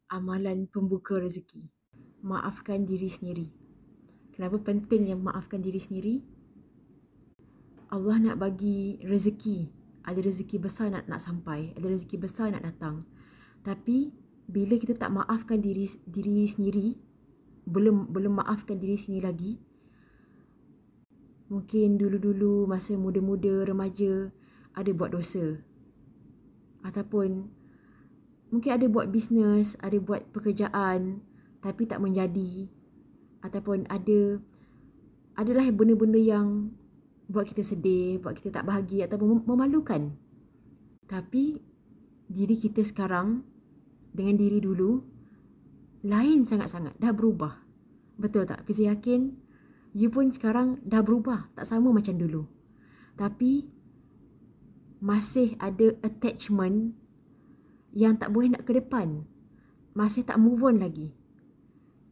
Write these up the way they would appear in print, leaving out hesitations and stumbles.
amalan pembuka rezeki. Maafkan diri sendiri. Kenapa pentingnya maafkan diri sendiri? Allah nak bagi rezeki. Ada rezeki besar nak sampai. Ada rezeki besar nak datang. Tapi bila kita tak maafkan diri sendiri, belum maafkan diri sendiri lagi, mungkin dulu-dulu masa muda-muda, remaja, ada buat dosa. Ataupun mungkin ada buat bisnes, ada buat pekerjaan tapi tak menjadi. Ataupun adalah benda-benda yang buat kita sedih, buat kita tak bahagia ataupun memalukan. Tapi diri kita sekarang dengan diri dulu lain sangat-sangat, dah berubah. Betul tak? Fizi yakin you pun sekarang dah berubah, tak sama macam dulu. Tapi masih ada attachment yang tak boleh nak ke depan. Masih tak move on lagi.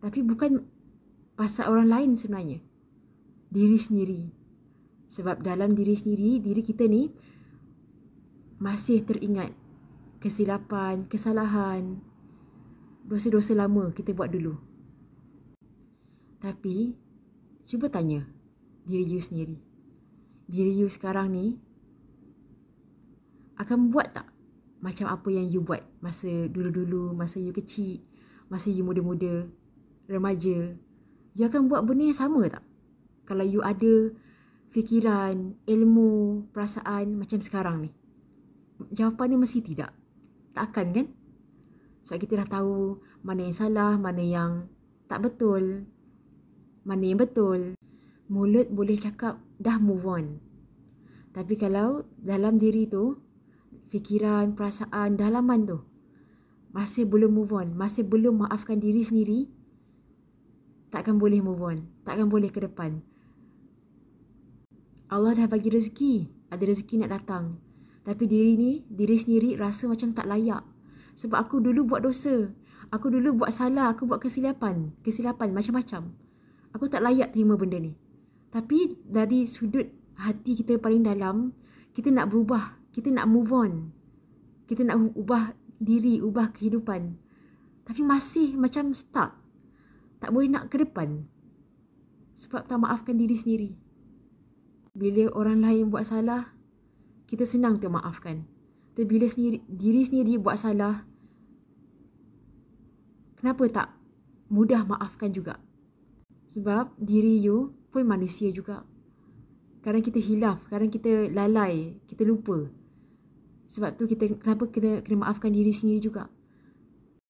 Tapi bukan pasal orang lain sebenarnya. Diri sendiri. Sebab dalam diri sendiri, diri kita ni masih teringat kesilapan, kesalahan, dosa-dosa lama kita buat dulu. Tapi cuba tanya diri you sendiri. Diri you sekarang ni akan buat tak macam apa yang you buat masa dulu-dulu, masa you kecil, masa you muda-muda, remaja? You akan buat benda yang sama tak? Kalau you ada fikiran, ilmu, perasaan macam sekarang ni. Jawapannya mesti tidak. Takkan kan? Sebab kita dah tahu mana yang salah, mana yang tak betul, mana yang betul. Mulut boleh cakap dah move on. Tapi kalau dalam diri tu, fikiran, perasaan, dalaman tu masih belum move on, masih belum maafkan diri sendiri, takkan boleh move on, takkan boleh ke depan. Allah dah bagi rezeki, ada rezeki nak datang. Tapi diri sendiri rasa macam tak layak. Sebab aku dulu buat dosa, aku dulu buat salah, aku buat kesilapan macam-macam. Aku tak layak terima benda ni. Tapi dari sudut hati kita paling dalam, kita nak berubah, kita nak move on. Kita nak ubah diri, ubah kehidupan. Tapi masih macam stuck. Tak boleh nak ke depan. Sebab tak maafkan diri sendiri. Bila orang lain buat salah, kita senang untuk maafkan. Tapi bila diri sendiri buat salah, kenapa tak mudah maafkan juga? Sebab diri you pun manusia juga. Kadang kita hilaf, kadang kita lalai, kita lupa. Sebab tu kita kenapa kena maafkan diri sendiri juga.